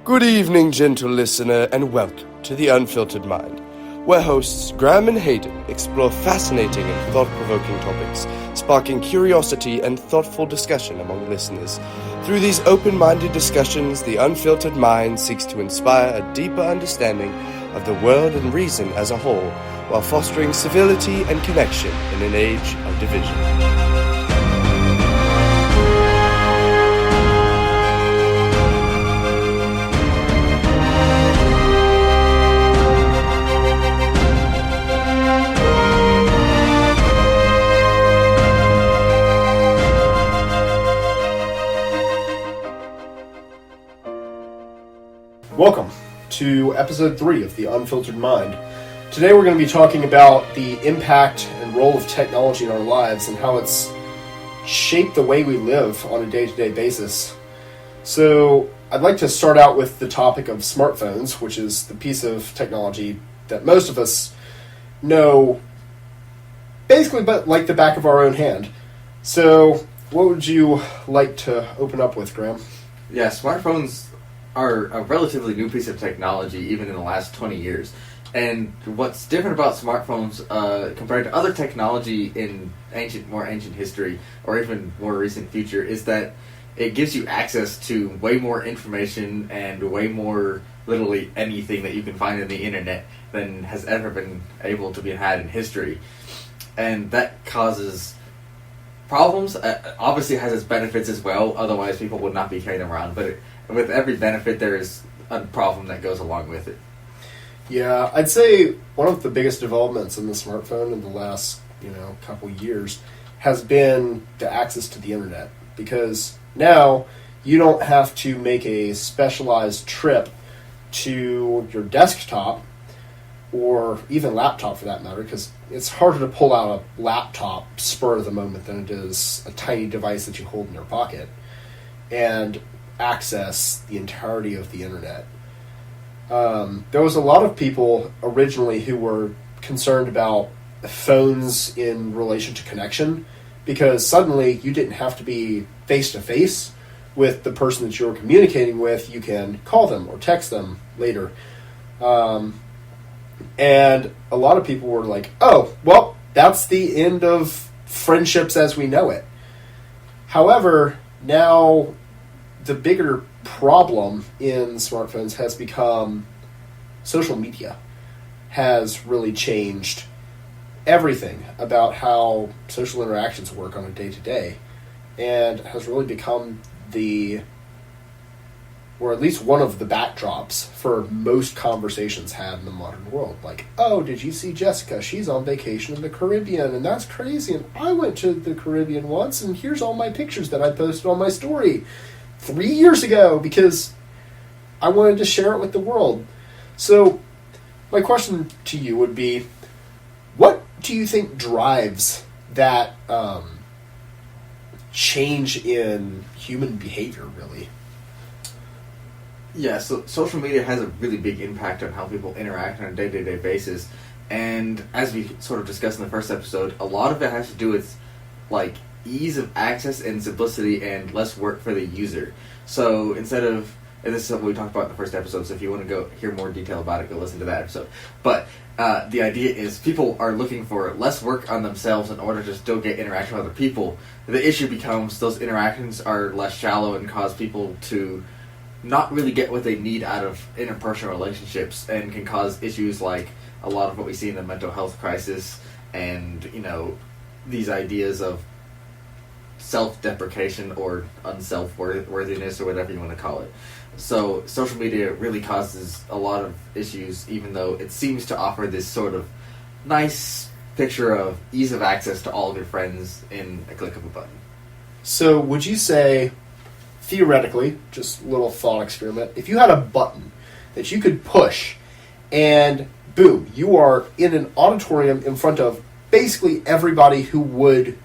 Good evening, gentle listener, and welcome to the Unfiltered Mind, where hosts Graham and Hayden explore fascinating and thought-provoking topics, sparking curiosity and thoughtful discussion among listeners. Through these open-minded discussions, the Unfiltered Mind seeks to inspire a deeper understanding of the world and reason as a whole, while fostering civility and connection in an age of division. Welcome to episode 3 of the Unfiltered Mind. Today we're going to be talking about the impact and role of technology in our lives and how it's shaped the way we live on a day-to-day basis. So I'd like to start out with the topic of smartphones, which is the piece of technology that most of us know basically but like the back of our own hand. So what would you like to open up with, Graham? Yeah, smartphones are a relatively new piece of technology, even in the last 20 years. And what's different about smartphones compared to other technology in more ancient history, or even more recent future, is that it gives you access to way more information and way more, literally anything that you can find on the internet than has ever been able to be had in history. And that causes problems. Obviously it has its benefits as well, otherwise people would not be carrying them around, but with every benefit, there is a problem that goes along with it. Yeah, I'd say one of the biggest developments in the smartphone in the last, couple years has been the access to the internet. Because now you don't have to make a specialized trip to your desktop or even laptop for that matter, because it's harder to pull out a laptop spur of the moment than it is a tiny device that you hold in your pocket and access the entirety of the internet. There was a lot of people originally who were concerned about phones in relation to connection, because suddenly you didn't have to be face-to-face with the person that you were communicating with. You can call them or text them later. And a lot of people were like, oh, well, that's the end of friendships as we know it. However, now the bigger problem in smartphones has become social media has really changed everything about how social interactions work on a day-to-day, and has really become or at least one of the backdrops for most conversations had in the modern world. Like, oh, did you see Jessica? She's on vacation in the Caribbean, and that's crazy, and I went to the Caribbean once, and here's all my pictures that I posted on my story 3 years ago because I wanted to share it with the world. So my question to you would be, what do you think drives that change in human behavior, really? Yeah, so social media has a really big impact on how people interact on a day-to-day basis. And as we sort of discussed in the first episode, a lot of it has to do with ease of access and simplicity and less work for the user. So instead of, and this is something we talked about in the first episode, so if you want to go hear more detail about it, go listen to that episode. But the idea is people are looking for less work on themselves in order to still get interaction with other people. The issue becomes those interactions are less shallow and cause people to not really get what they need out of interpersonal relationships, and can cause issues like a lot of what we see in the mental health crisis and, these ideas of self-deprecation or unself-worthiness or whatever you want to call it. So social media really causes a lot of issues, even though it seems to offer this sort of nice picture of ease of access to all of your friends in a click of a button. So would you say, theoretically, just a little thought experiment, if you had a button that you could push and boom, you are in an auditorium in front of basically everybody who would,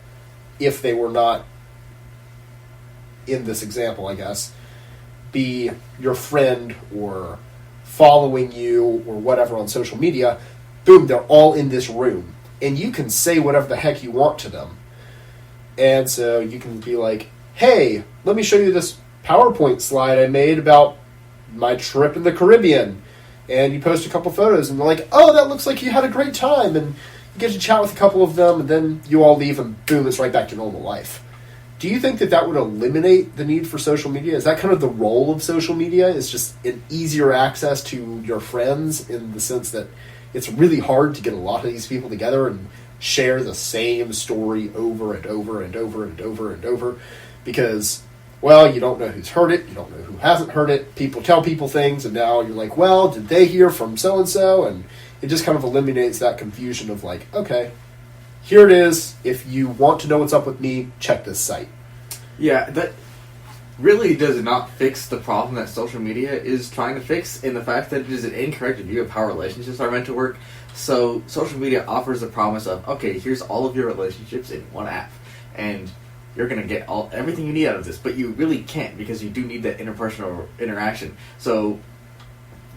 if they were not in this example, I guess, be your friend or following you or whatever on social media, boom, they're all in this room. And you can say whatever the heck you want to them. And so you can be like, hey, let me show you this PowerPoint slide I made about my trip in the Caribbean, and you post a couple photos, and they're like, oh, that looks like you had a great time, and you get to chat with a couple of them, and then you all leave, and boom, it's right back to normal life. Do you think that that would eliminate the need for social media? Is that kind of the role of social media? Is just an easier access to your friends, in the sense that it's really hard to get a lot of these people together and share the same story over and over and over and over and over, because, well, you don't know who's heard it, you don't know who hasn't heard it, people tell people things, and now you're like, well, did they hear from so-and-so? And it just kind of eliminates that confusion of like, okay, here it is, if you want to know what's up with me, check this site. Yeah, that really does not fix the problem that social media is trying to fix, in the fact that it is an incorrect view of how relationships are meant to work. So social media offers the promise of, okay, here's all of your relationships in one app, and you're going to get everything you need out of this, but you really can't, because you do need that interpersonal interaction. So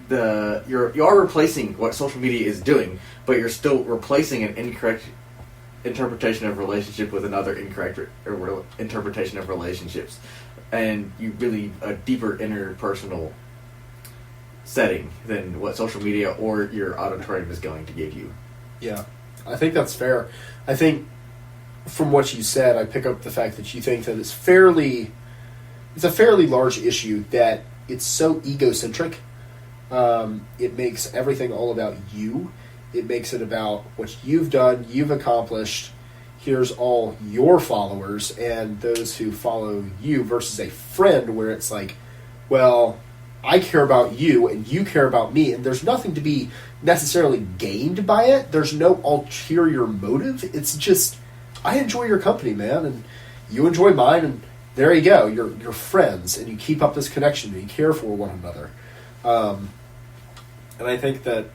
you are replacing what social media is doing, but you're still replacing an incorrect interpretation of relationship with another incorrect interpretation of relationships, and you really a deeper interpersonal setting than what social media or your auditorium is going to give you. Yeah, I think that's fair. I think from what you said, I pick up the fact that you think that it's a fairly large issue, that it's so egocentric. It makes everything all about you. It makes it about what you've done, you've accomplished. Here's all your followers and those who follow you, versus a friend where it's like, well, I care about you and you care about me, and there's nothing to be necessarily gained by it. There's no ulterior motive. It's just, I enjoy your company, man, and you enjoy mine, and there you go. You're friends, and you keep up this connection, and you care for one another. And I think that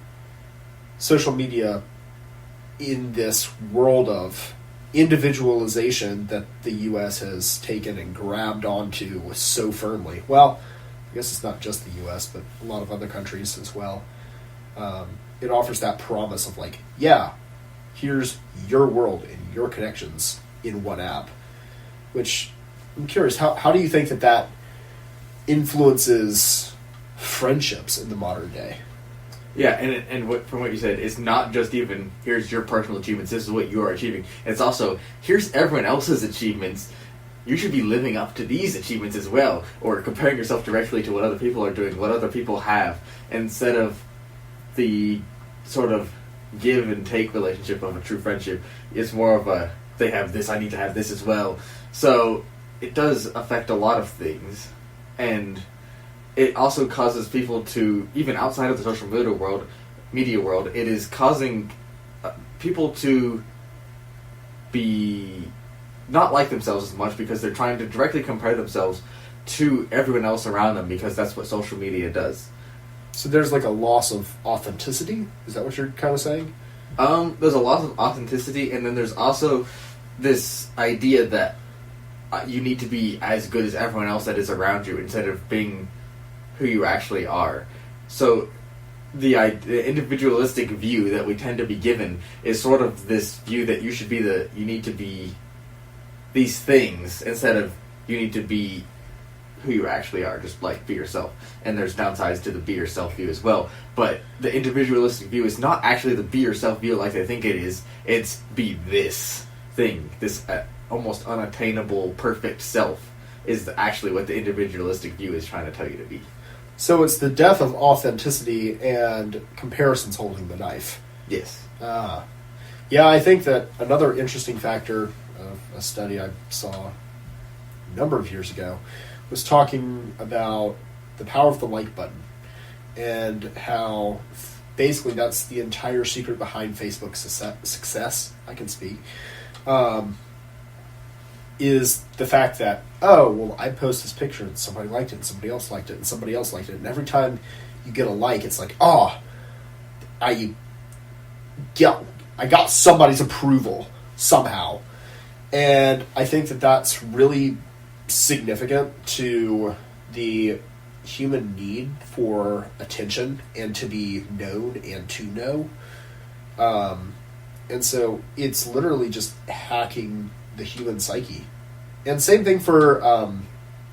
social media, in this world of individualization that the U.S. has taken and grabbed onto so firmly, well, I guess it's not just the U.S., but a lot of other countries as well, it offers that promise of like, yeah, here's your world and your connections in one app. Which, I'm curious, how do you think that influences friendships in the modern day? Yeah, and from what you said, it's not just even, here's your personal achievements, this is what you are achieving. It's also, here's everyone else's achievements. You should be living up to these achievements as well, or comparing yourself directly to what other people are doing, what other people have, instead of the sort of give and take relationship of a true friendship. It's more of a, they have this, I need to have this as well. So it does affect a lot of things, and it also causes people to, even outside of the social media world, it is causing people to be not like themselves as much, because they're trying to directly compare themselves to everyone else around them, because that's what social media does. So there's like a loss of authenticity? Is that what you're kind of saying? There's a loss of authenticity, and then there's also this idea that you need to be as good as everyone else that is around you, instead of being who you actually are. So the individualistic view that we tend to be given is sort of this view that you need to be these things, instead of you need to be who you actually are, just like be yourself. And there's downsides to the be yourself view as well, but the individualistic view is not actually the be yourself view like they think it is. It's be this thing, this almost unattainable perfect self is actually what the individualistic view is trying to tell you to be. So it's the death of authenticity, and comparison's holding the knife. Yes. Yeah, I think that another interesting factor of a study I saw a number of years ago was talking about the power of the like button, and how basically that's the entire secret behind Facebook's success. I can speak. Is the fact that, oh, well, I post this picture and somebody liked it, and somebody else liked it, and somebody else liked it, and every time you get a like, it's like, oh, I got somebody's approval somehow. And I think that that's really significant to the human need for attention and to be known and to know. And so it's literally just hacking the human psyche. And same thing for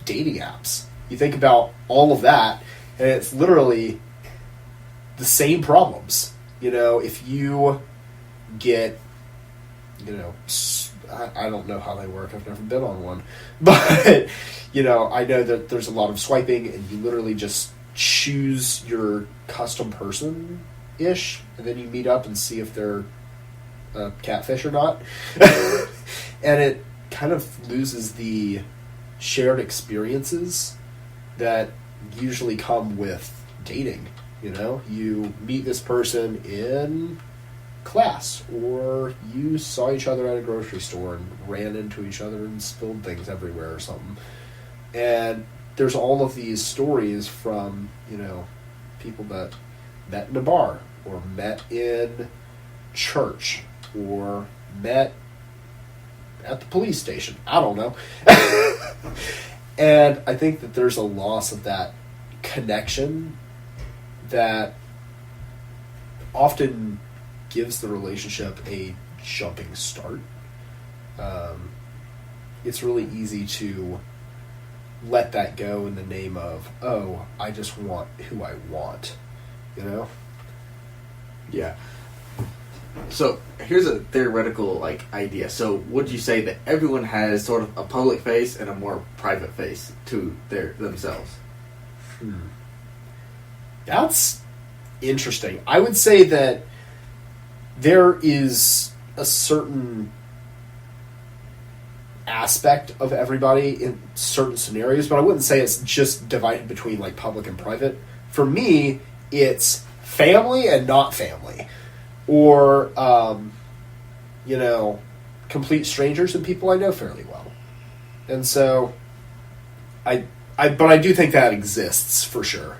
dating apps. You think about all of that, And it's literally the same problems. If you get, I don't know how they work. I've never been on one. But, I know that there's a lot of swiping, and you literally just choose your custom person-ish, and then you meet up and see if they're a catfish or not. And it kind of loses the shared experiences that usually come with dating. You meet this person in class, or you saw each other at a grocery store and ran into each other and spilled things everywhere or something. And there's all of these stories from, people that met in a bar, or met in church, or met at the police station. I don't know. And I think that there's a loss of that connection that often gives the relationship a jumping start. It's really easy to let that go in the name of, oh, I just want who I want, Yeah. So here's a theoretical idea. So would you say that everyone has sort of a public face and a more private face to themselves? That's interesting. I would say that there is a certain aspect of everybody in certain scenarios, but I wouldn't say it's just divided between public and private. For me, it's family and not family, or complete strangers and people I know fairly well. And so but I do think that exists for sure.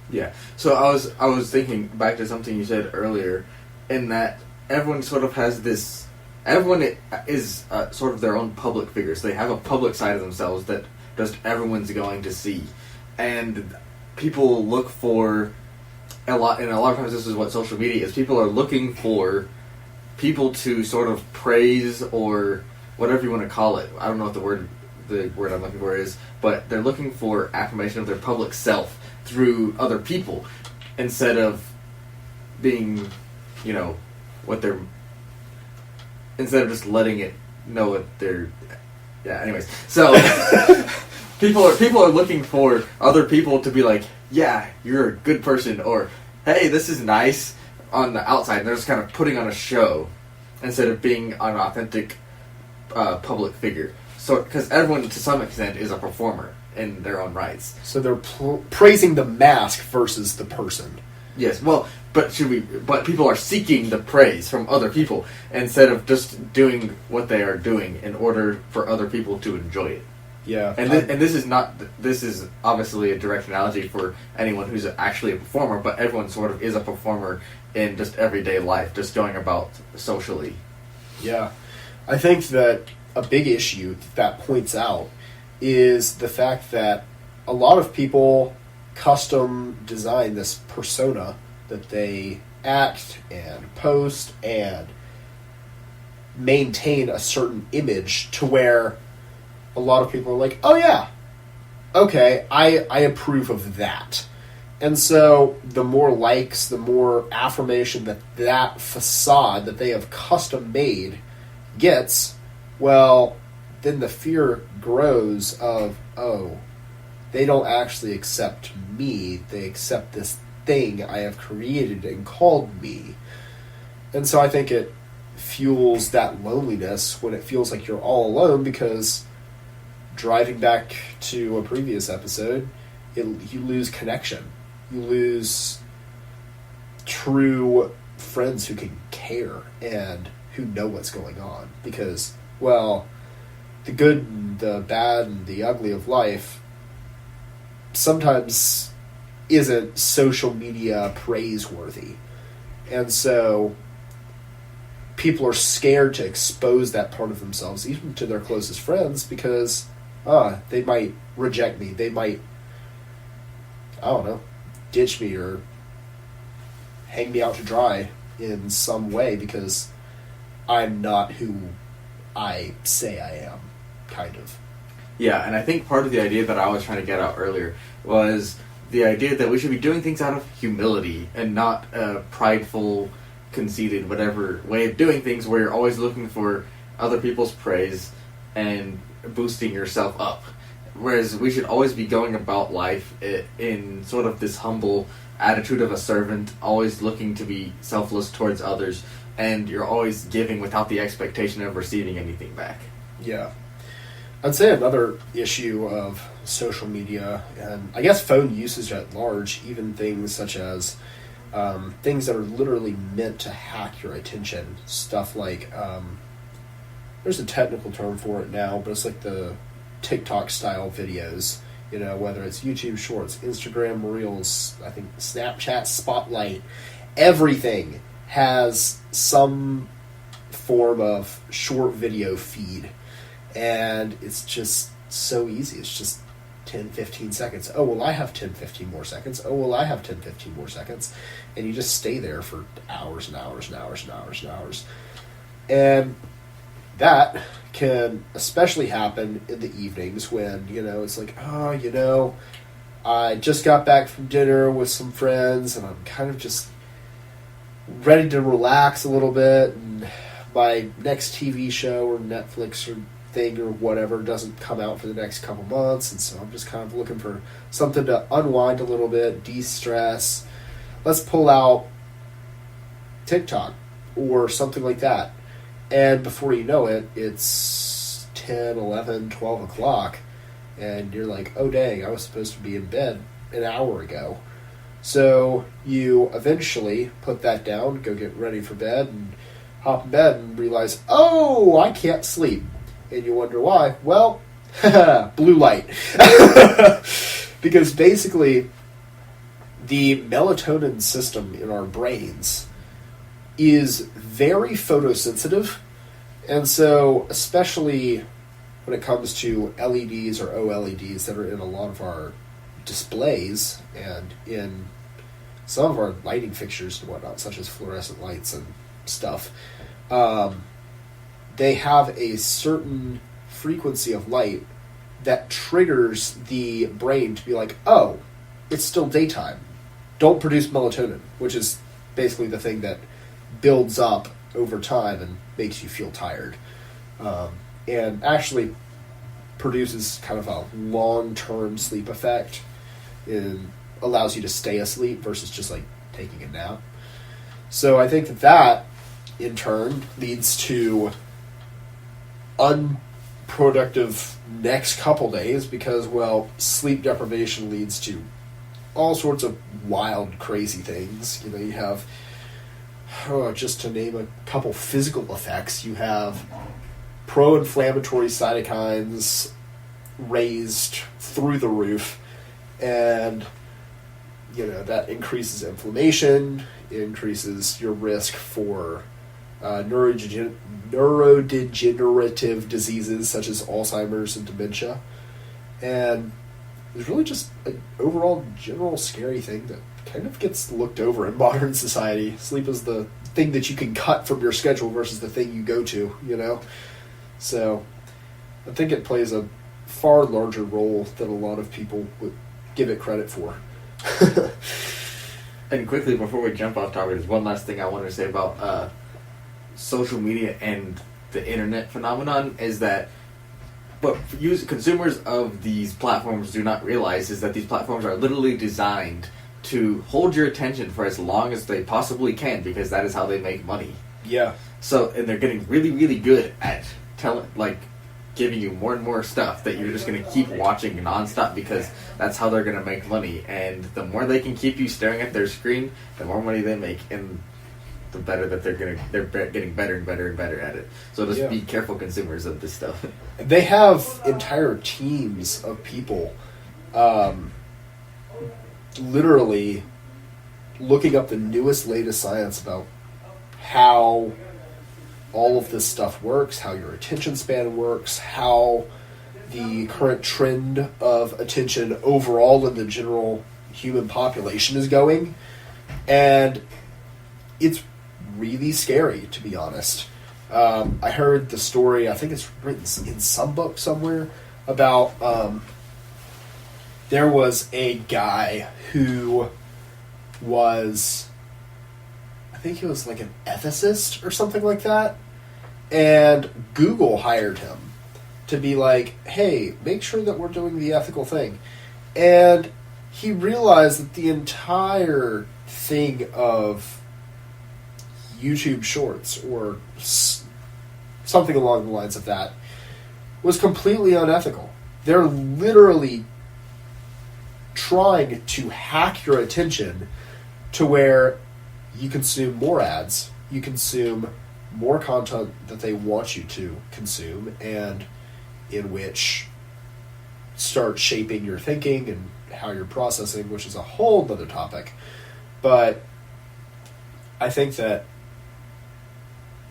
Yeah. So I was thinking back to something you said earlier, in that everyone sort of has this. Everyone is sort of their own public figures. They have a public side of themselves that just everyone's going to see, and people look for a lot. And a lot of times, this is what social media is. People are looking for people to sort of praise, or whatever you want to call it. I don't know what the word I'm looking for is, but they're looking for affirmation of their public self through other people, instead of being, what they're, instead of just letting it know what they're, yeah, anyways. So, people are looking for other people to be like, yeah, you're a good person, or, hey, this is nice, on the outside, and they're just kind of putting on a show, instead of being an authentic public figure. So, because everyone, to some extent, is a performer in their own rights. So they're praising the mask versus the person. Yes, well, but people are seeking the praise from other people instead of just doing what they are doing in order for other people to enjoy it. Yeah. And this is obviously a direct analogy for anyone who's actually a performer, but everyone sort of is a performer in just everyday life, just going about socially. Yeah. I think that a big issue that points out is the fact that a lot of people custom design this persona that they act and post and maintain a certain image, to where a lot of people are like, oh yeah, okay, I approve of that. And so the more likes, the more affirmation that facade that they have custom made gets, well, then the fear grows of, oh, they don't actually accept me, they accept this thing I have created and called me. And so I think it fuels that loneliness when it feels like you're all alone, because driving back to a previous episode, you lose connection. You lose true friends who can care and who know what's going on. Because, well, the good and the bad and the ugly of life sometimes isn't social media praiseworthy. And so people are scared to expose that part of themselves, even to their closest friends, because they might reject me. They might, I don't know, ditch me or hang me out to dry in some way because I'm not who I say I am, kind of. Yeah, and I think part of the idea that I was trying to get out earlier was the idea that we should be doing things out of humility and not a prideful, conceited, whatever way of doing things where you're always looking for other people's praise and boosting yourself up. Whereas we should always be going about life in sort of this humble attitude of a servant, always looking to be selfless towards others, and you're always giving without the expectation of receiving anything back. Yeah. I'd say another issue of social media, and I guess phone usage at large, even things such as things that are literally meant to hack your attention. Stuff like, there's a technical term for it now, but it's like the TikTok-style videos. You know, whether it's YouTube Shorts, Instagram Reels, I think Snapchat Spotlight, everything has some form of short video feed. And it's just so easy. It's just 10, 15 seconds. Oh, well, I have 10, 15 more seconds. Oh, well, I have 10, 15 more seconds. And you just stay there for hours and hours and hours and hours and hours. And that can especially happen in the evenings when, you know, it's like, oh, you know, I just got back from dinner with some friends and I'm kind of just ready to relax a little bit. And my next TV show or Netflix or thing or whatever doesn't come out for the next couple months, and so I'm just kind of looking for something to unwind a little bit, de-stress. Let's pull out TikTok or something like that, and before you know it, it's 10, 11, 12 o'clock, and you're like, oh dang, I was supposed to be in bed an hour ago. So you eventually put that down, go get ready for bed, and hop in bed and realize, oh, I can't sleep. And you wonder why. Well, blue light. Because basically, the melatonin system in our brains is very photosensitive. And so, especially when it comes to LEDs or OLEDs that are in a lot of our displays and in some of our lighting fixtures and whatnot, such as fluorescent lights and stuff, they have a certain frequency of light that triggers the brain to be like, oh, it's still daytime. Don't produce melatonin, which is basically the thing that builds up over time and makes you feel tired. And actually produces kind of a long-term sleep effect. It allows you to stay asleep versus just like taking a nap. So I think that in turn leads to unproductive next couple days because, well, sleep deprivation leads to all sorts of wild, crazy things. You know, you have, just to name a couple physical effects, you have pro-inflammatory cytokines raised through the roof, and, you know, that increases inflammation, it increases your risk for neurodegenerative diseases such as Alzheimer's and dementia. And it's really just an overall general scary thing that kind of gets looked over in modern society. Sleep is the thing that you can cut from your schedule versus the thing you go to, you know? So I think it plays a far larger role than a lot of people would give it credit for. And quickly, before we jump off topic, there's one last thing I wanted to say about social media and the internet phenomenon is that what consumers of these platforms do not realize is that these platforms are literally designed to hold your attention for as long as they possibly can, because that is how they make money. Yeah. So, and they're getting really, really good at giving you more and more stuff that you're just going to keep watching nonstop, because that's how they're going to make money. And the more they can keep you staring at their screen, the more money they make, and the better that they're getting better and better and better at it. So just be careful consumers of this stuff. They have entire teams of people literally looking up the newest, latest science about how all of this stuff works, how your attention span works, how the current trend of attention overall in the general human population is going. And it's really scary, to be honest. I heard the story, I think it's written in some book somewhere, about there was a guy who was, I think he was like an ethicist or something like that, and Google hired him to be like, hey, make sure that we're doing the ethical thing. And he realized that the entire thing of YouTube Shorts or something along the lines of that was completely unethical. They're literally trying to hack your attention to where you consume more ads, you consume more content that they want you to consume, and in which start shaping your thinking and how you're processing, which is a whole other topic. But I think that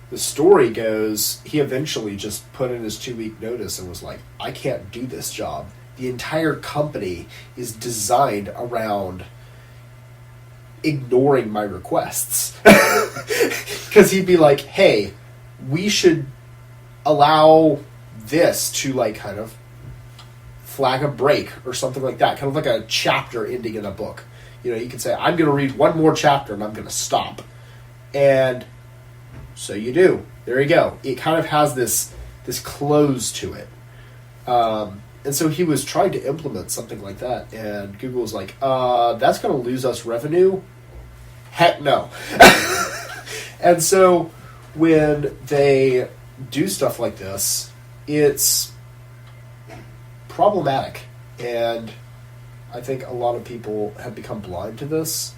the story goes, he eventually just put in his 2-week notice and was like, I can't do this job. The entire company is designed around ignoring my requests. Because he'd be like, hey, we should allow this to like kind of flag a break or something like that. Kind of like a chapter ending in a book. You know, you can say, I'm going to read one more chapter and I'm going to stop. And so you do. There you go. It kind of has this close to it. And so he was trying to implement something like that, and Google was like, that's going to lose us revenue? Heck no. And so when they do stuff like this, it's problematic. And I think a lot of people have become blind to this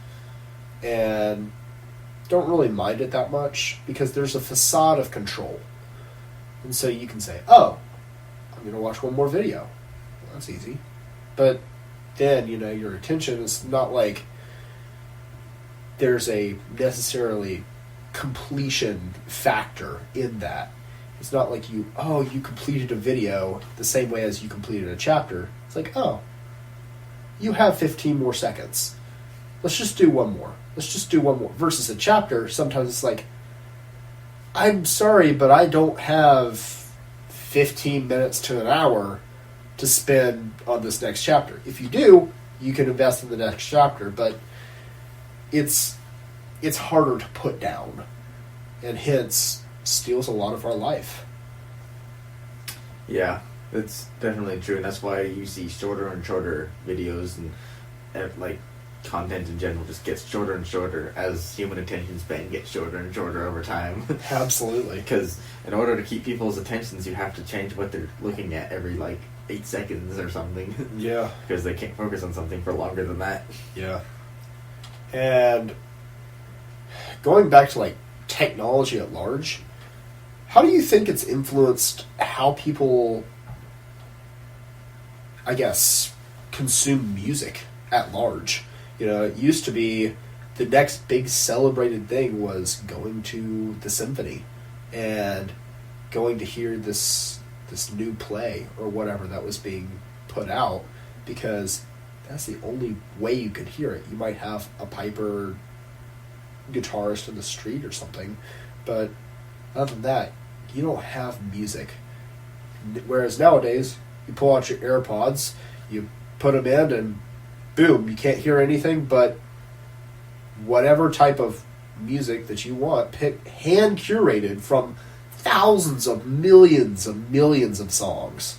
and don't really mind it that much because there's a facade of control. And so you can say, oh, I'm going to watch one more video. Well, that's easy. But then, you know, your attention is not like there's a necessarily completion factor in that. It's not like you completed a video the same way as you completed a chapter. It's like, oh, you have 15 more seconds. Let's just do one more. Let's just do one more. Versus a chapter, sometimes it's like, I'm sorry, but I don't have 15 minutes to an hour to spend on this next chapter. If you do, you can invest in the next chapter, but it's harder to put down, and hence steals a lot of our life. Yeah, that's definitely true, and that's why you see shorter and shorter videos, and like content in general just gets shorter and shorter as human attention span gets shorter and shorter over time. Absolutely. Because in order to keep people's attentions, you have to change what they're looking at every like 8 seconds or something. Yeah. Because they can't focus on something for longer than that. Yeah. And going back to like technology at large, how do you think it's influenced how people, I guess, consume music at large? You know, it used to be the next big celebrated thing was going to the symphony and going to hear this new play or whatever that was being put out, because that's the only way you could hear it. You might have a piper guitarist in the street or something, but other than that, you don't have music. Whereas nowadays, you pull out your AirPods, you put them in, and boom, you can't hear anything but whatever type of music that you want, hand curated from thousands of millions of songs.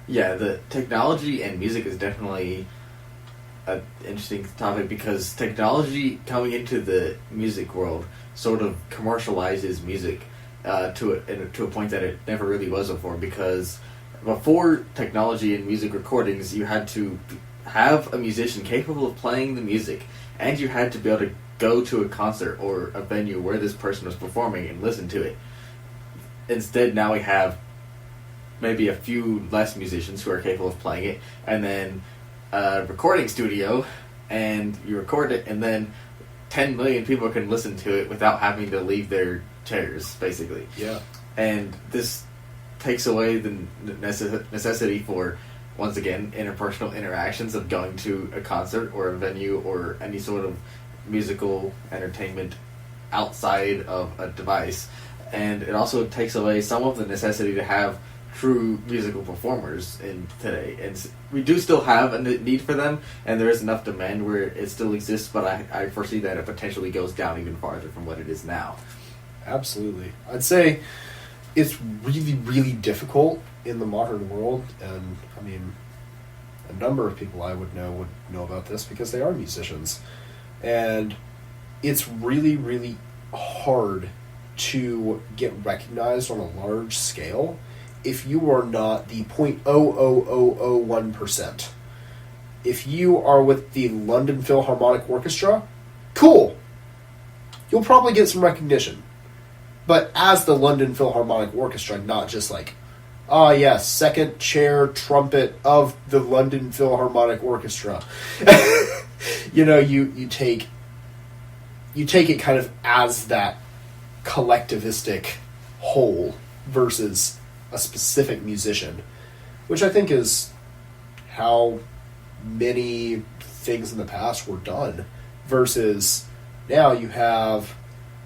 Yeah, the technology and music is definitely an interesting topic, because technology coming into the music world sort of commercializes music to a point that it never really was before. Because before technology and music recordings, you had to have a musician capable of playing the music, and you had to be able to go to a concert or a venue where this person was performing and listen to it. Instead, now we have maybe a few less musicians who are capable of playing it, and then a recording studio, and you record it, and then 10 million people can listen to it without having to leave their chairs, basically. Yeah. And this takes away the necessity for, once again, interpersonal interactions of going to a concert or a venue or any sort of musical entertainment outside of a device. And it also takes away some of the necessity to have true musical performers in today. And we do still have a need for them, and there is enough demand where it still exists, but I foresee that it potentially goes down even farther from what it is now. Absolutely. I'd say it's really, really difficult in the modern world, and I mean, a number of people I would know about this because they are musicians. And it's really, really hard to get recognized on a large scale if you are not the 0.00001%. If you are with the London Philharmonic Orchestra, cool. You'll probably get some recognition. But as the London Philharmonic Orchestra, not just like, oh yes, second chair trumpet of the London Philharmonic Orchestra. You know, you take it kind of as that collectivistic whole versus a specific musician, which I think is how many things in the past were done, versus now you have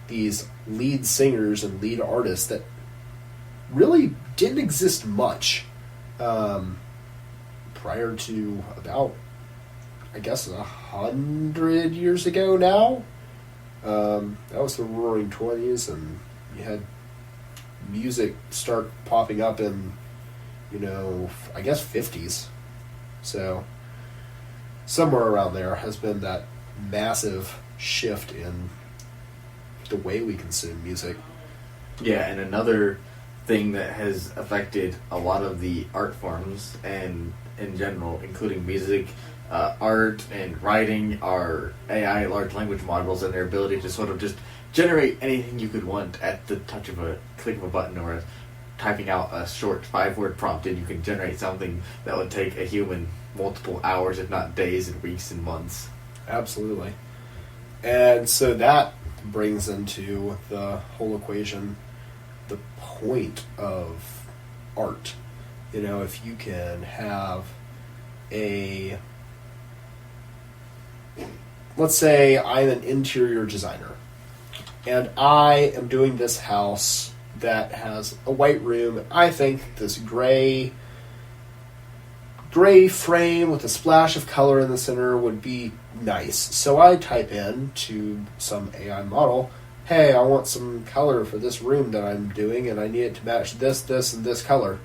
these lead singers and lead artists that really didn't exist much prior to about, I guess, 100 years ago now. That was the Roaring 20s, and you had music start popping up in, I guess 50s. So somewhere around there has been that massive shift in the way we consume music. Yeah, and another thing that has affected a lot of the art forms and in general, including music, art, and writing, are AI, large language models, and their ability to sort of just generate anything you could want at the touch of a click of a button, or typing out a short 5-word prompt, and you can generate something that would take a human multiple hours, if not days and weeks and months. Absolutely. And so that brings into the whole equation the point of art. If you can have let's say I'm an interior designer, and I am doing this house that has a white room, and I think this gray frame with a splash of color in the center would be nice. So I type in to some AI model, hey, I want some color for this room that I'm doing, and I need it to match this, and this color.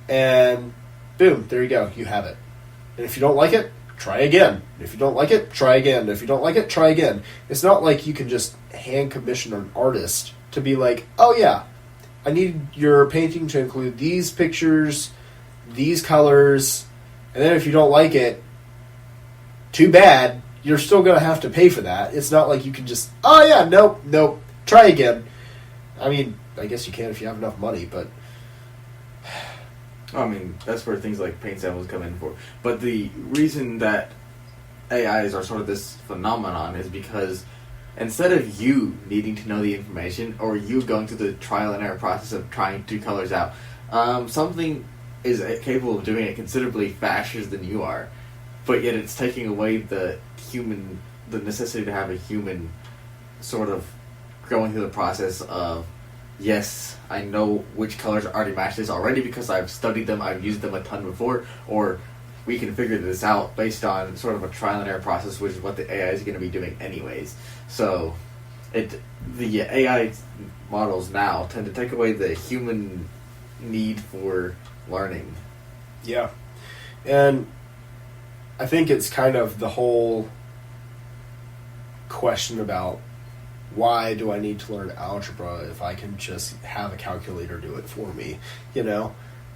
And boom, there you go, you have it. And if you don't like it, try again. If you don't like it, try again. If you don't like it, try again. It's not like you can just hand commission an artist to be like, oh yeah, I need your painting to include these pictures, these colors, and then if you don't like it, too bad, you're still going to have to pay for that. It's not like you can just, oh yeah, nope, try again. I mean, I guess you can if you have enough money, but... I mean, that's where things like paint samples come in for. But the reason that AIs are sort of this phenomenon is because instead of you needing to know the information, or you going through the trial and error process of trying 2 colors out, something is capable of doing it considerably faster than you are, but yet it's taking away the necessity to have a human sort of going through the process of, yes, I know which colors already match this already because I've studied them, I've used them a ton before, or we can figure this out based on sort of a trial and error process, which is what the AI is going to be doing anyways. So the AI models now tend to take away the human need for learning. Yeah. And I think it's kind of the whole question about, why do I need to learn algebra if I can just have a calculator do it for me?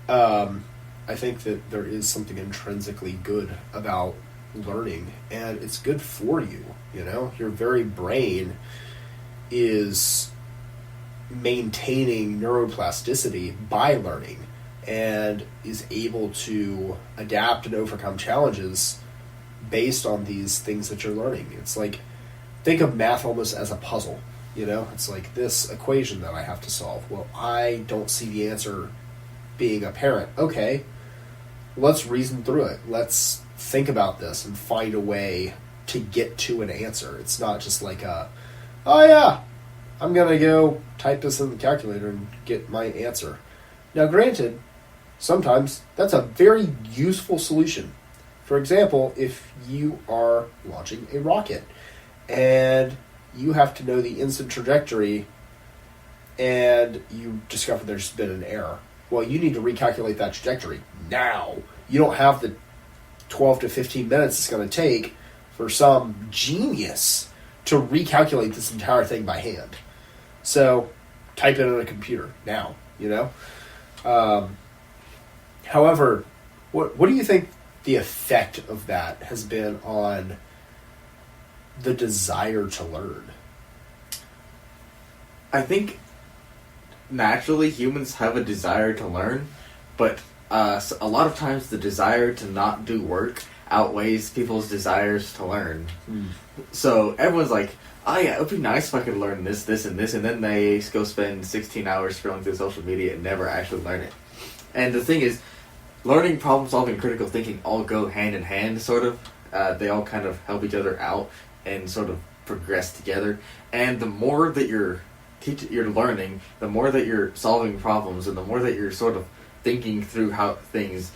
I think that there is something intrinsically good about learning, and it's good for you. Your very brain is maintaining neuroplasticity by learning, and is able to adapt and overcome challenges based on these things that you're learning. It's like, think of math almost as a puzzle. It's like this equation that I have to solve. Well, I don't see the answer being apparent. Okay, let's reason through it. Let's think about this and find a way to get to an answer. It's not just like oh yeah, I'm going to go type this in the calculator and get my answer. Now, granted, sometimes that's a very useful solution. For example, if you are launching a rocket and you have to know the instant trajectory and you discover there's been an error, well, you need to recalculate that trajectory now. You don't have the 12 to 15 minutes it's going to take for some genius to recalculate this entire thing by hand. So type it in a computer now, you know? However, what do you think the effect of that has been on the desire to learn? I think naturally humans have a desire to learn, but a lot of times the desire to not do work outweighs people's desires to learn. So everyone's like, oh yeah, it would be nice if I could learn this, this, and this, and then they go spend 16 hours scrolling through social media and never actually learn it. And the thing is, learning, problem solving, and critical thinking all go hand in hand, sort of. They all kind of help each other out and sort of progress together. And the more that you're learning, the more that you're solving problems, and the more that you're sort of thinking through how things,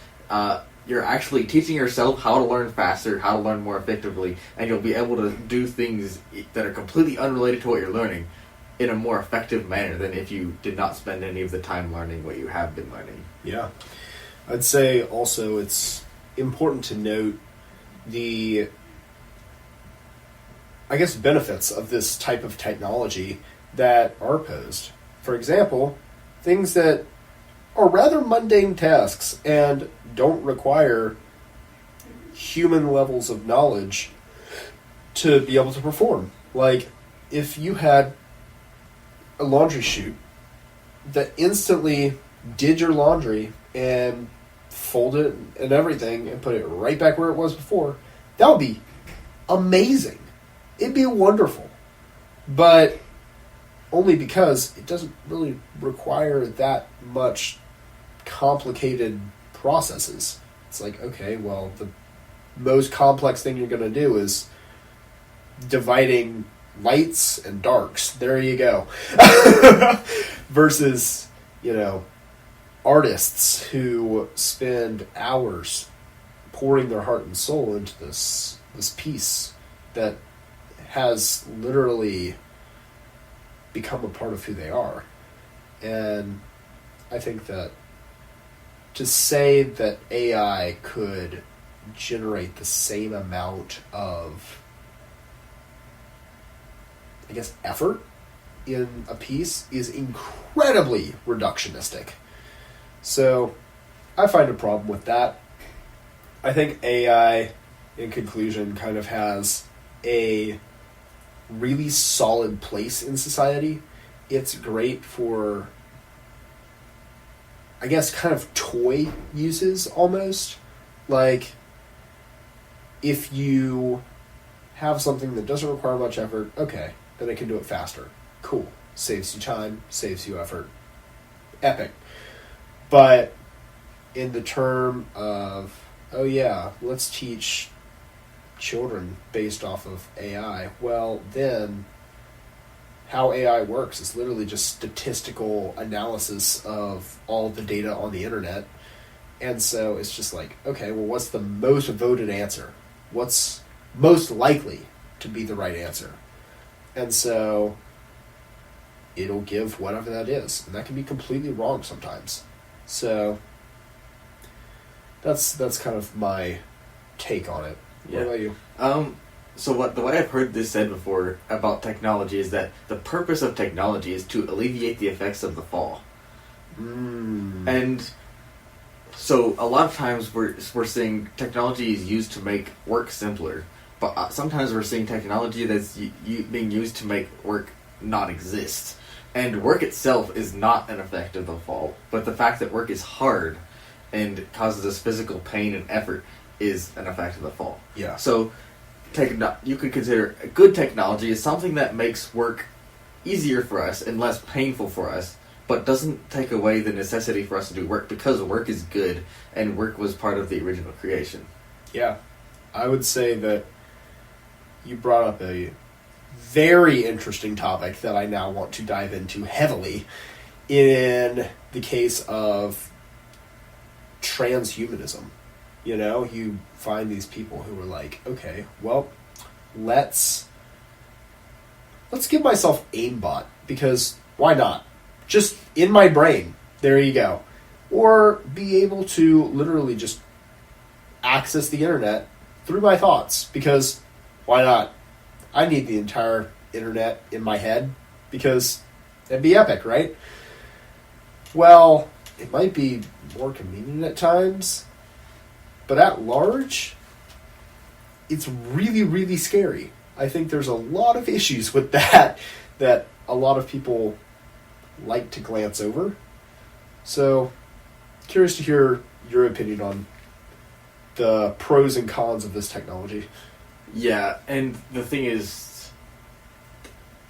you're actually teaching yourself how to learn faster, how to learn more effectively, and you'll be able to do things that are completely unrelated to what you're learning in a more effective manner than if you did not spend any of the time learning what you have been learning. Yeah. I'd say also it's important to note the, I guess, benefits of this type of technology that are posed. For example, things that are rather mundane tasks and don't require human levels of knowledge to be able to perform. Like, if you had a laundry chute that instantly did your laundry and folded it and everything and put it right back where it was before, that would be amazing. It'd be wonderful. But only because it doesn't really require that much complicated processes. It's like, okay, well, the most complex thing you're going to do is dividing lights and darks. There you go. Versus, you know, artists who spend hours pouring their heart and soul into this piece that has literally become a part of who they are. And I think that to say that AI could generate the same amount of, I guess, effort in a piece is incredibly reductionistic. So I find a problem with that. I think AI, in conclusion, kind of has a really solid place in society. It's great for, I guess, kind of toy uses almost. Like, if you have something that doesn't require much effort, okay, then it can do it faster. Cool. Saves you time, saves you effort. Epic. But in the term of, oh yeah, let's teach children based off of AI, well, then how AI works is literally just statistical analysis of all the data on the internet. And so it's just like, okay, well, what's the most voted answer? What's most likely to be the right answer? And so it'll give whatever that is. And that can be completely wrong sometimes. So that's kind of my take on it. Yeah. What about you? So the way I've heard this said before about technology is that the purpose of technology is to alleviate the effects of the fall. And so a lot of times we're seeing technology is used to make work simpler, but sometimes we're seeing technology that's being used to make work not exist. And work itself is not an effect of the fall, but the fact that work is hard and causes us physical pain and effort is an effect of the fall. Yeah. So you could consider a good technology as something that makes work easier for us and less painful for us, but doesn't take away the necessity for us to do work, because work is good and work was part of the original creation. Yeah. I would say that you brought up a very interesting topic that I now want to dive into heavily in the case of transhumanism. You know, you find these people who are like, okay, well, let's give myself aimbot, because why not? Just in my brain, there you go. Or be able to literally just access the internet through my thoughts, because why not? I need the entire internet in my head, because that'd be epic, right? Well, it might be more convenient at times, but at large, it's really, really scary. I think there's a lot of issues with that a lot of people like to glance over. So, curious to hear your opinion on the pros and cons of this technology. Yeah, and the thing is,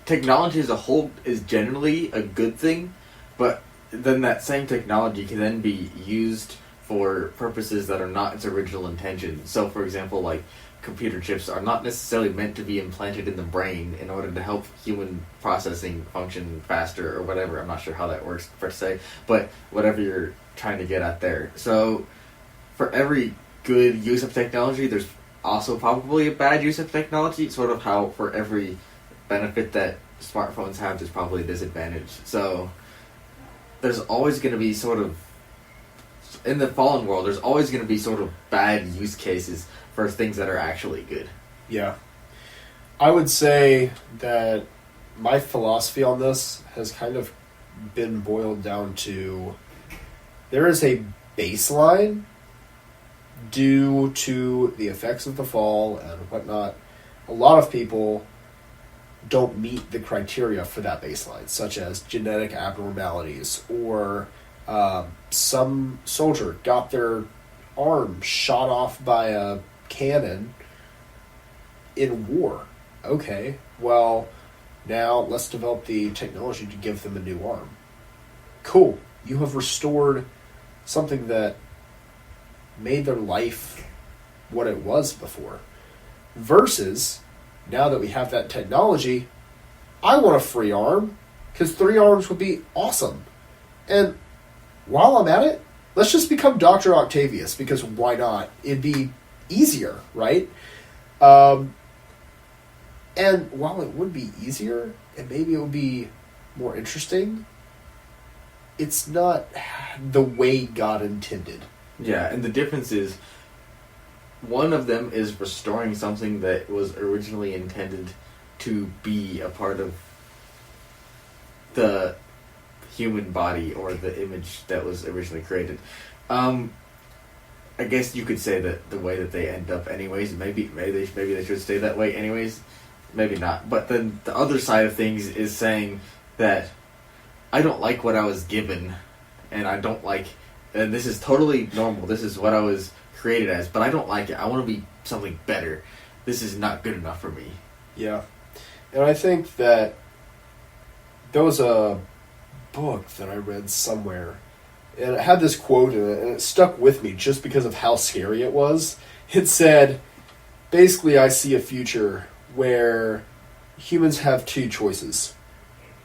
technology as a whole is generally a good thing, but then that same technology can then be used for purposes that are not its original intention. So, for example, like, computer chips are not necessarily meant to be implanted in the brain in order to help human processing function faster or whatever. I'm not sure how that works per se, but whatever you're trying to get at there. So, for every good use of technology, there's also probably a bad use of technology, sort of how for every benefit that smartphones have, there's probably a disadvantage. So, there's always going to be sort of, in the fallen world, there's always going to be sort of bad use cases for things that are actually good. Yeah. I would say that my philosophy on this has kind of been boiled down to, there is a baseline due to the effects of the fall and whatnot. A lot of people don't meet the criteria for that baseline, such as genetic abnormalities, or some soldier got their arm shot off by a cannon in war. Okay, well, now let's develop the technology to give them a new arm. Cool. You have restored something that made their life what it was before. Versus, now that we have that technology, I want a free arm, because 3 arms would be awesome. And while I'm at it, let's just become Dr. Octavius, because why not? It'd be easier, right? And while it would be easier, and maybe it would be more interesting, it's not the way God intended. Yeah, and the difference is, one of them is restoring something that was originally intended to be a part of the human body, or the image that was originally created. I guess you could say that the way that they end up anyways, maybe they should stay that way anyways, maybe not. But then the other side of things is saying that I don't like what I was given, and I don't like, and this is totally normal, this is what I was created as, but I don't like it. I want to be something better. This is not good enough for me. Yeah. And I think that there was a book that I read somewhere, and it had this quote in it, and it stuck with me just because of how scary it was. It said, basically, I see a future where humans have 2 choices: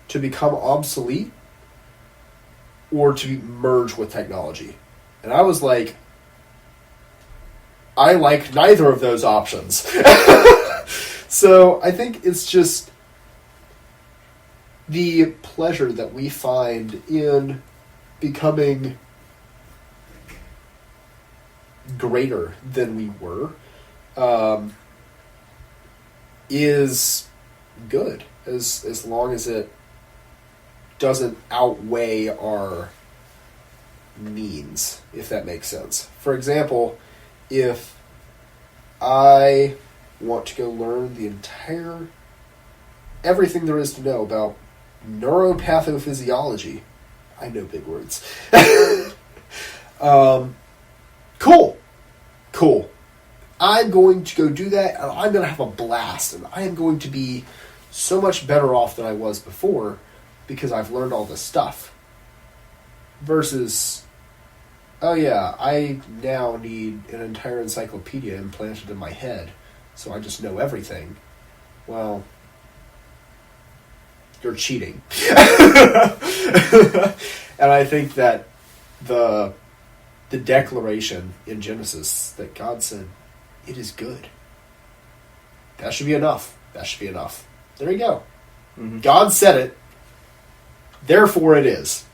to become obsolete or to merge with technology. And I was like, I like neither of those options. So I think it's just the pleasure that we find in becoming greater than we were is good, as long as it doesn't outweigh our means, if that makes sense. For example, if I want to go learn everything there is to know about neuropathophysiology, I know big words. Cool. I'm going to go do that, and I'm going to have a blast, and I am going to be so much better off than I was before because I've learned all this stuff. Versus, oh yeah, I now need an entire encyclopedia implanted in my head, so I just know everything. Well, you're cheating. And I think that the the declaration in Genesis that God said, "It is good." That should be enough. That should be enough. There you go. Mm-hmm. God said it. Therefore it is.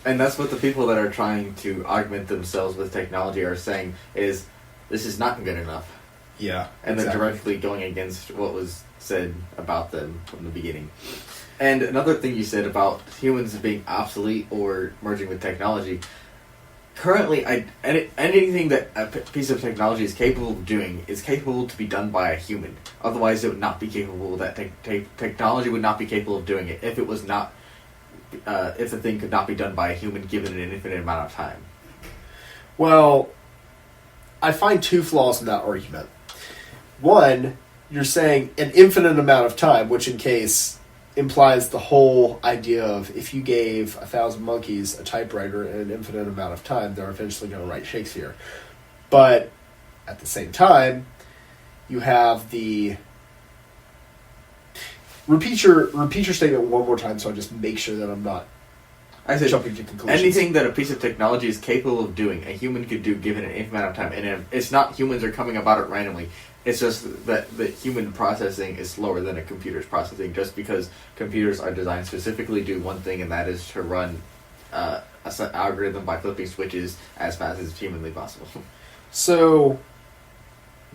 And that's what the people that are trying to augment themselves with technology are saying is, this is not good enough. Yeah. And they're directly going against what was said about them from the beginning. And another thing you said about humans being obsolete or merging with technology, currently, anything that a piece of technology is capable of doing is capable to be done by a human. Otherwise, it would not be capable. That technology would not be capable of doing it if it was not. If the thing could not be done by a human given an infinite amount of time. Well, I find two flaws in that argument. One, you're saying an infinite amount of time, which in case implies the whole idea of if you gave 1,000 monkeys a typewriter in an infinite amount of time, they're eventually going to write Shakespeare. But at the same time, you have the... Repeat your statement one more time so I just make sure that I'm not jumping to conclusions. Anything that a piece of technology is capable of doing, a human could do given an infinite amount of time. And it's not humans are coming about it randomly. It's just that the human processing is slower than a computer's processing, just because computers are designed specifically to do one thing, and that is to run an algorithm by flipping switches as fast as humanly possible. So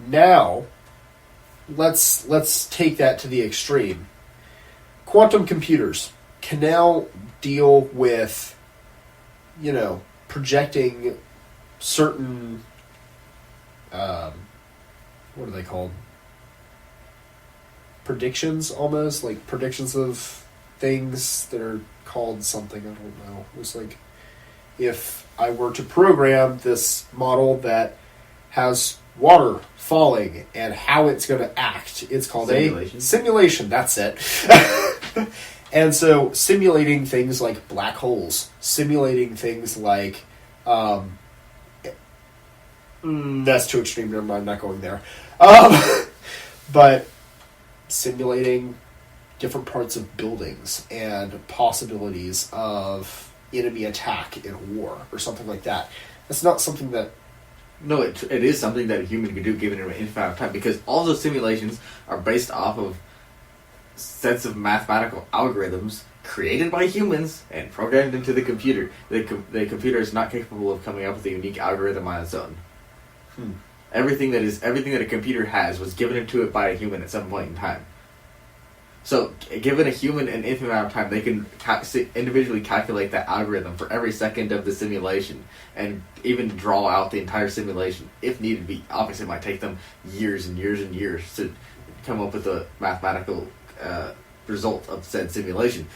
now let's take that to the extreme. Quantum computers can now deal with, projecting certain, what are they called? Predictions, almost. Like predictions of things that are called something, I don't know. It was like, if I were to program this model that has water falling and how it's going to act, it's called a simulation. That's it. And so simulating things like black holes, simulating things like that's too extreme, never mind, I'm not going there. But simulating different parts of buildings and possibilities of enemy attack in war or something like that. That's not something that... No, it is something that a human could do given an infinite amount of time, because all those simulations are based off of sets of mathematical algorithms created by humans and programmed into the computer. The computer is not capable of coming up with a unique algorithm on its own. Everything that a computer has was given into it by a human at some point in time. So, given a human an infinite amount of time, they can individually calculate that algorithm for every second of the simulation and even draw out the entire simulation if needed be. Obviously, it might take them years and years and years to come up with a mathematical result of said simulation.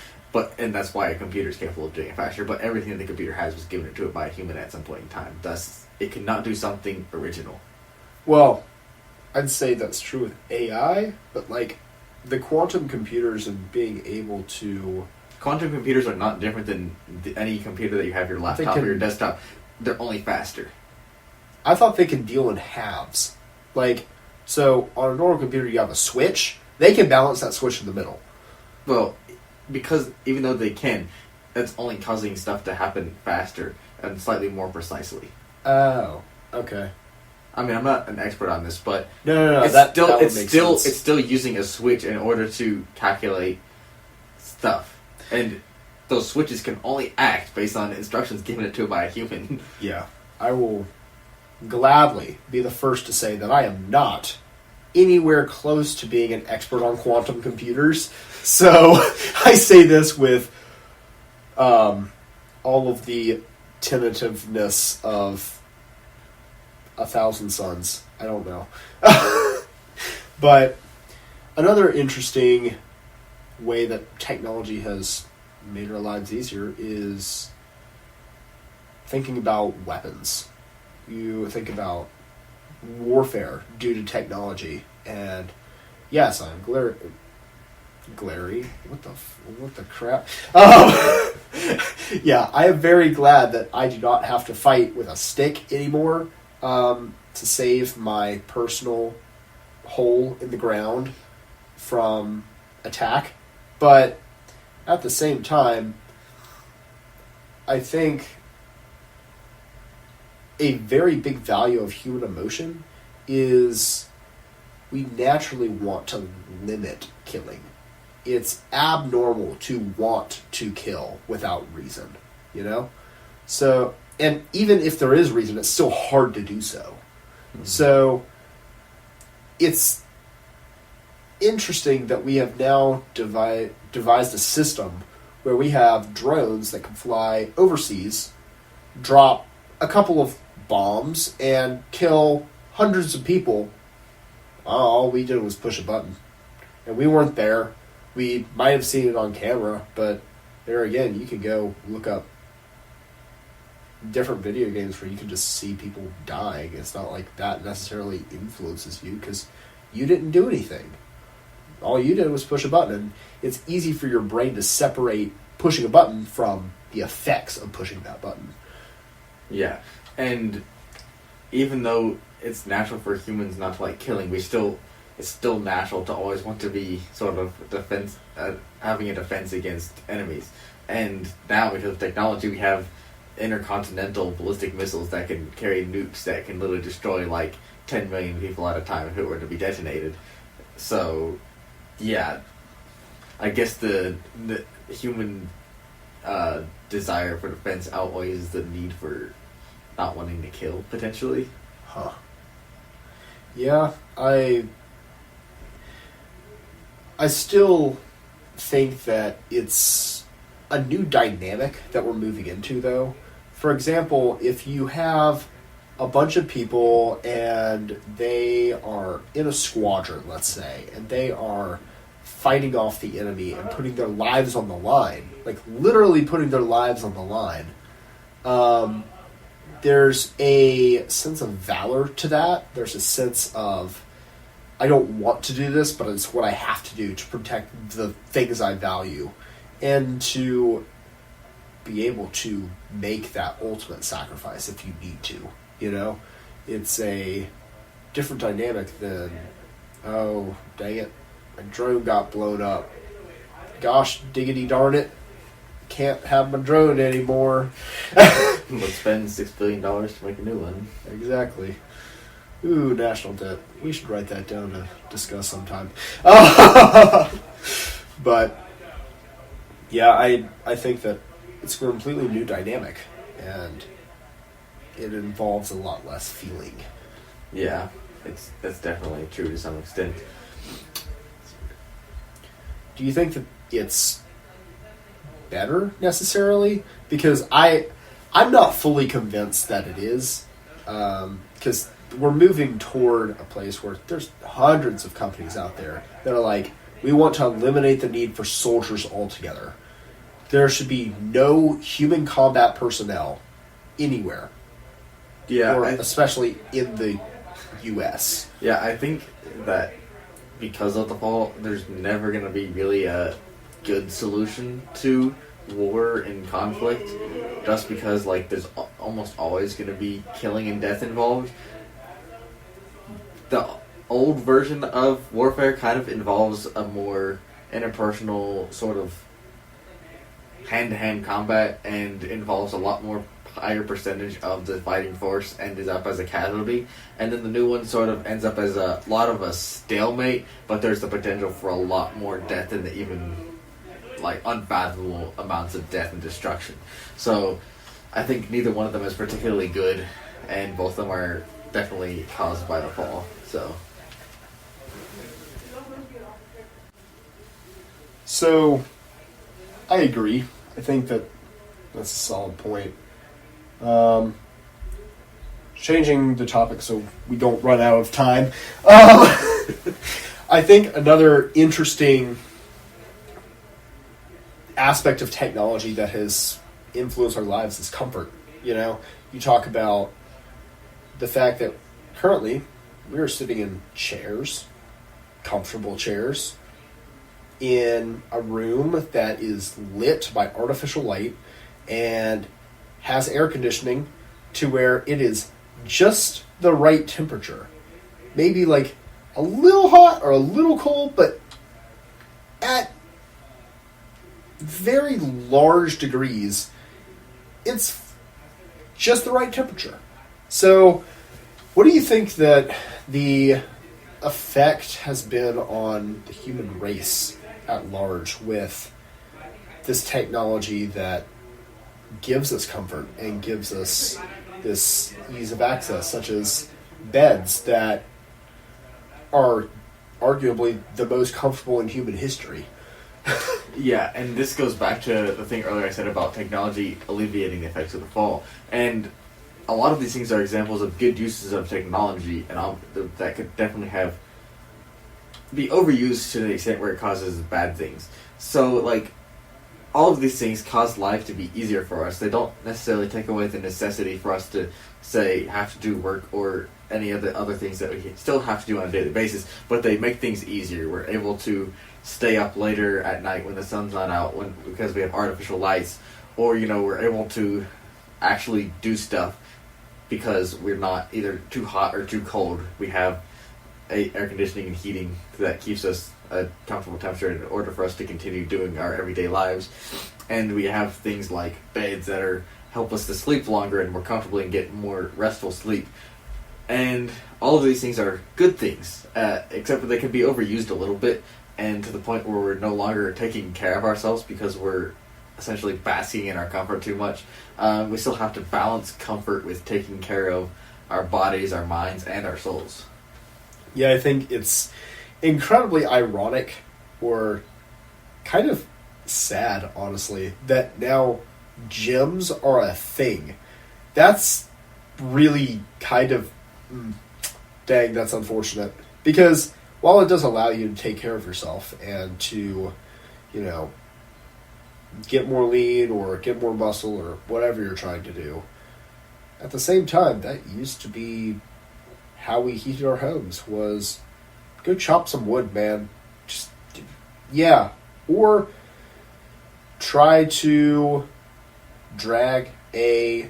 And that's why a computer is capable of doing it faster. But everything that the computer has was given to it by a human at some point in time. Thus, it cannot do something original. Well, I'd say that's true with AI, but like the quantum computers and being able to... Quantum computers are not different than any computer that you have, your laptop or your desktop. They're only faster. I thought they can deal in halves. Like, so on a normal computer you have a switch. They can balance that switch in the middle. Well, because even though they can, that's only causing stuff to happen faster and slightly more precisely. Oh, okay. I mean, I'm not an expert on this, but no. It's still using a switch in order to calculate stuff, and those switches can only act based on instructions given it to by a human. Yeah, I will gladly be the first to say that I am not anywhere close to being an expert on quantum computers. So I say this with all of the tentativeness of 1,000 suns. I don't know. But another interesting way that technology has made our lives easier is thinking about weapons. You think about warfare due to technology, and yes, I'm glary. What the crap? Yeah, I am very glad that I do not have to fight with a stick anymore to save my personal hole in the ground from attack. But at the same time, I think a very big value of human emotion is we naturally want to limit killing. It's abnormal to want to kill without reason, you know? So, and even if there is reason, it's still hard to do so. Mm-hmm. So, it's interesting that we have now devised a system where we have drones that can fly overseas, drop a couple of bombs, and kill hundreds of people. All we did was push a button. And we weren't there. We might have seen it on camera, but there again, you could go look up different video games where you can just see people dying. It's not like that necessarily influences you because you didn't do anything. All you did was push a button, and it's easy for your brain to separate pushing a button from the effects of pushing that button. Yeah, and even though it's natural for humans not to like killing, it's still natural to always want to be sort of having a defense against enemies. And now, because of technology, we have intercontinental ballistic missiles that can carry nukes that can literally destroy like 10 million people at a time if it were to be detonated. So, yeah, I guess the human desire for defense outweighs the need for not wanting to kill, potentially. Huh. Yeah, I still think that it's a new dynamic that we're moving into, though. For example, if you have a bunch of people and they are in a squadron, let's say, and they are fighting off the enemy and putting their lives on the line, like literally putting their lives on the line, there's a sense of valor to that. There's a sense of, I don't want to do this, but it's what I have to do to protect the things I value. And to be able to make that ultimate sacrifice if you need to, you know? It's a different dynamic than, oh, dang it, my drone got blown up. Gosh, diggity darn it, can't have my drone anymore. Let's spend $6 billion to make a new one. Exactly. Ooh, national debt. We should write that down to discuss sometime. But yeah, I think that it's a completely new dynamic, and it involves a lot less feeling. Yeah, that's definitely true to some extent. Do you think that it's better necessarily? Because I'm not fully convinced that it is, because we're moving toward a place where there's hundreds of companies out there that are like, we want to eliminate the need for soldiers altogether. There should be no human combat personnel anywhere. Yeah, or especially in the U.S. Yeah, I think that because of the fall, there's never going to be really a good solution to war and conflict, just because like there's almost always going to be killing and death involved. The old version of warfare kind of involves a more interpersonal sort of hand-to-hand combat and involves a lot more higher percentage of the fighting force ends up as a casualty, and then the new one sort of ends up as a lot of a stalemate, but there's the potential for a lot more death and even like unfathomable amounts of death and destruction. So I think neither one of them is particularly good, and both of them are definitely caused by the fall. So I agree. I think that that's a solid point. Changing the topic so we don't run out of time. I think another interesting aspect of technology that has influenced our lives is comfort. You know, you talk about the fact that currently we are sitting in chairs, comfortable chairs, in a room that is lit by artificial light and has air conditioning to where it is just the right temperature. Maybe like a little hot or a little cold, but at very large degrees, it's just the right temperature. So, what do you think that the effect has been on the human race at large with this technology that gives us comfort and gives us this ease of access, such as beds that are arguably the most comfortable in human history? Yeah, and this goes back to the thing earlier I said about technology alleviating the effects of the fall. And a lot of these things are examples of good uses of technology, and that could definitely be overused to the extent where it causes bad things. So, like, all of these things cause life to be easier for us. They don't necessarily take away the necessity for us to, say, have to do work or any of the other things that we still have to do on a daily basis, but they make things easier. We're able to stay up later at night when the sun's not out because we have artificial lights, or, we're able to actually do stuff because we're not either too hot or too cold. We have air conditioning and heating that keeps us a comfortable temperature in order for us to continue doing our everyday lives. And we have things like beds that help us to sleep longer and more comfortably and get more restful sleep. And all of these things are good things, except that they can be overused a little bit, and to the point where we're no longer taking care of ourselves because we're essentially basking in our comfort too much. We still have to balance comfort with taking care of our bodies, our minds, and our souls. Yeah, I think it's incredibly ironic, or kind of sad, honestly, that now gyms are a thing. That's really kind of... dang, that's unfortunate. Because while it does allow you to take care of yourself and to, get more lean or get more muscle or whatever you're trying to do, at the same time, that used to be how we heated our homes, was go chop some wood, man. Just, yeah. Or try to drag a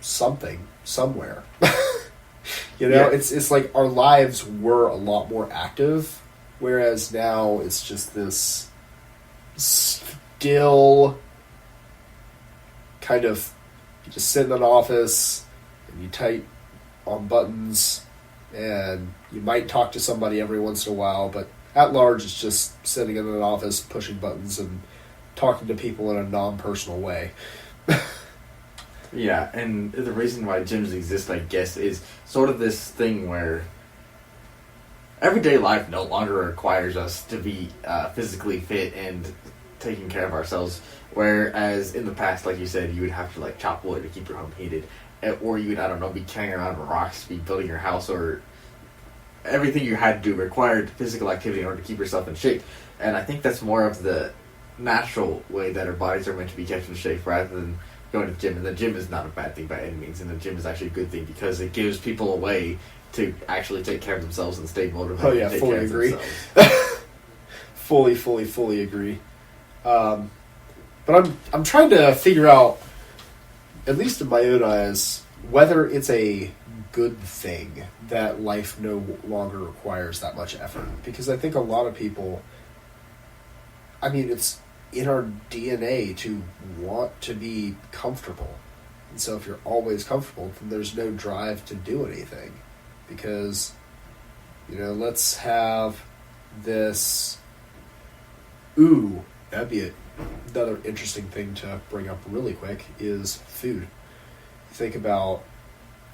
something somewhere. Yeah. It's like our lives were a lot more active, whereas now it's just this still kind of, you just sit in an office and you type on buttons, and you might talk to somebody every once in a while, but at large it's just sitting in an office pushing buttons and talking to people in a non-personal way. Yeah, and the reason why gyms exist, I guess, is sort of this thing where everyday life no longer requires us to be physically fit and taking care of ourselves, whereas in the past, like you said, you would have to chop wood to keep your home heated, or you would, I don't know, be carrying around rocks to be building your house, or everything you had to do required physical activity in order to keep yourself in shape. And I think that's more of the natural way that our bodies are meant to be kept in shape rather than going to the gym. And the gym is not a bad thing by any means, and the gym is actually a good thing because it gives people a way to actually take care of themselves and stay motivated. Oh yeah, and take fully care of agree. themselves. fully agree. But I'm trying to figure out, at least in my own eyes, whether it's a good thing that life no longer requires that much effort. Because I think a lot of people, it's in our DNA to want to be comfortable. And so if you're always comfortable, then there's no drive to do anything. Because, let's have this... Ooh, that'd be another interesting thing to bring up really quick, is food. Think about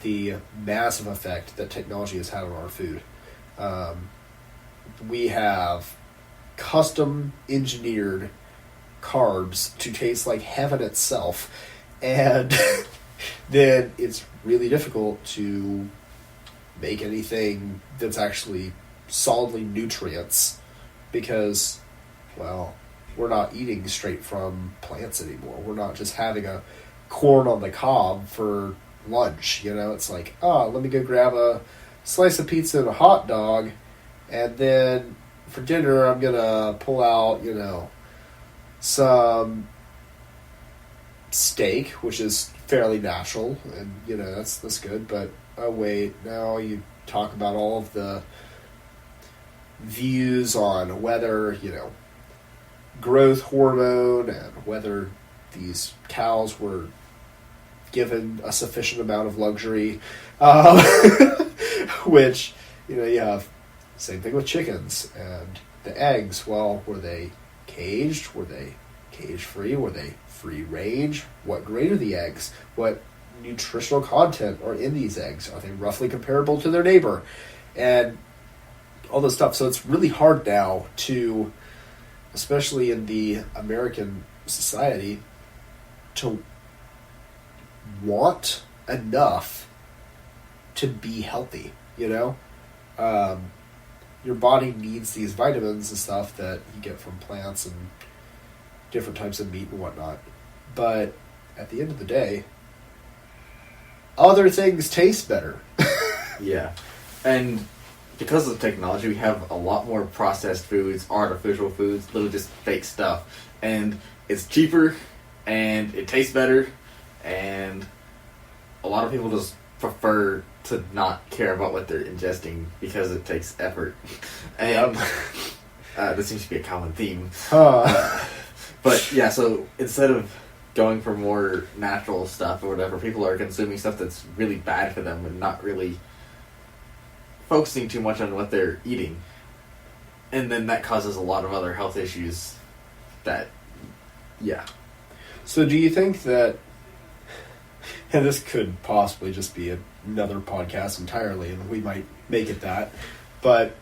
the massive effect that technology has had on our food. We have custom engineered carbs to taste like heaven itself, and then it's really difficult to make anything that's actually solidly nutrients because, well, we're not eating straight from plants anymore. We're not just having a corn on the cob for lunch, It's like, let me go grab a slice of pizza and a hot dog, and then for dinner I'm gonna pull out, some steak, which is fairly natural, and that's good. But oh wait, now you talk about all of the views on whether growth hormone and whether these cows were given a sufficient amount of luxury, which, you have same thing with chickens and the eggs. Well, were they caged? Were they cage-free? Were they free range? What grade are the eggs? What nutritional content are in these eggs? Are they roughly comparable to their neighbor? And all this stuff. So it's really hard now to, especially in the American society, to want enough to be healthy, Your body needs these vitamins and stuff that you get from plants and different types of meat and whatnot. But at the end of the day, other things taste better. Yeah. And because of technology, we have a lot more processed foods, artificial foods, literally just fake stuff. And it's cheaper, and it tastes better, and a lot of people just prefer to not care about what they're ingesting because it takes effort. And this seems to be a common theme. But yeah, so instead of going for more natural stuff or whatever, people are consuming stuff that's really bad for them and not really focusing too much on what they're eating. And then that causes a lot of other health issues that, yeah. So do you think that, and this could possibly just be another podcast entirely, and we might make it that, but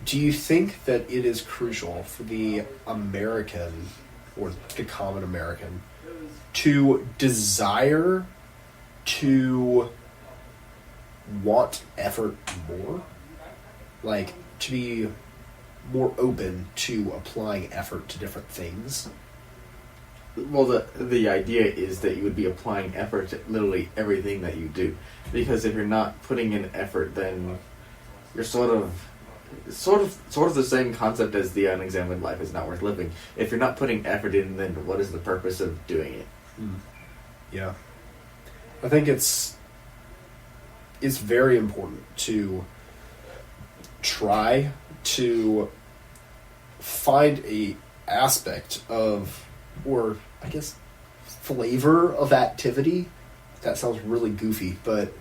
do you think that it is crucial for the American, or the common American, to desire to want effort more? Like, to be more open to applying effort to different things? Well, the idea is that you would be applying effort to literally everything that you do. Because if you're not putting in effort, then you're sort of the same concept as the unexamined life is not worth living. If you're not putting effort in, then what is the purpose of doing it? Yeah. I think it's very important to try to find a aspect of, or I guess flavor of activity. That sounds really goofy, but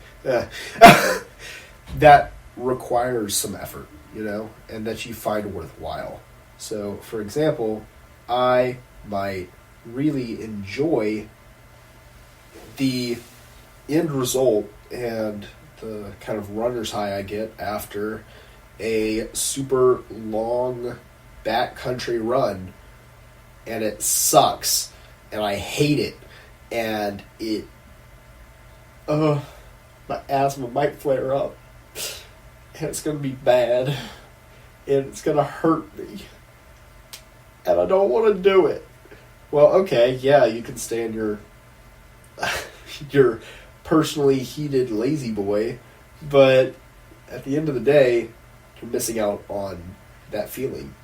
that requires some effort, and that you find worthwhile. So, for example, I might really enjoy the end result and the kind of runner's high I get after a super long backcountry run, and it sucks, and I hate it, and my asthma might flare up, and it's going to be bad, and it's going to hurt me, and I don't want to do it. Well, okay, yeah, you can stay in your personally heated lazy boy, but at the end of the day, you're missing out on that feeling,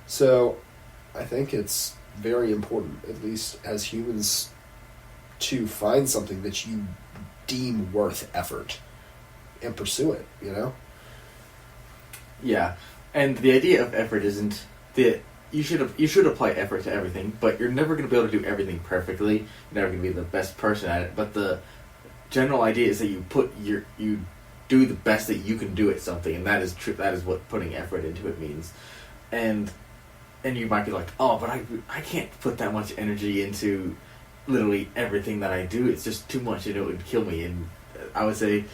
So I think it's very important, at least as humans, to find something that you deem worth effort and pursue it, Yeah, and the idea of effort isn't that you should apply effort to everything, but you're never going to be able to do everything perfectly. You're never going to be the best person at it. But the general idea is that you do the best that you can do at something, and that is true. That is what putting effort into it means. And you might be like, oh, but I can't put that much energy into literally everything that I do. It's just too much, and it would kill me. And I would say,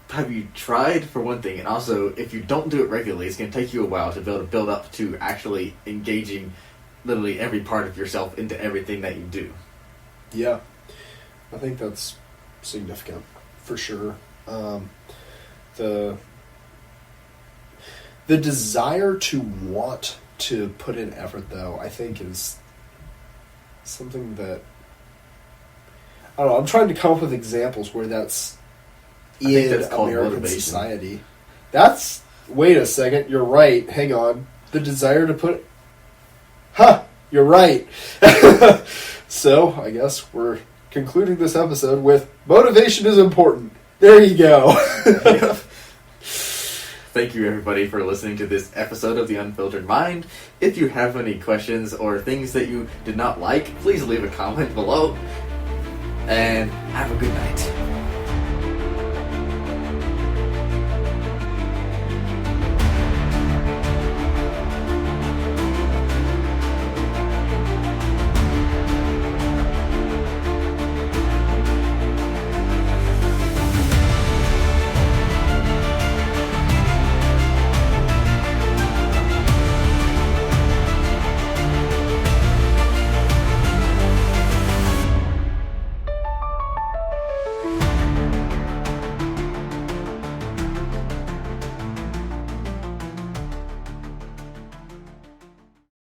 have you tried, for one thing? And also, if you don't do it regularly, it's going to take you a while to be able to build up to actually engaging literally every part of yourself into everything that you do. Yeah, I think that's significant, for sure. The desire to want to put in effort, though, I think is something that, I don't know, I'm trying to come up with examples where that's in American society. Wait a second, you're right, hang on. The desire to put... You're right. So, I guess we're concluding this episode with motivation is important. There you go. Thank you, everybody, for listening to this episode of The Unfiltered Mind. If you have any questions or things that you did not like, please leave a comment below. and have a good night.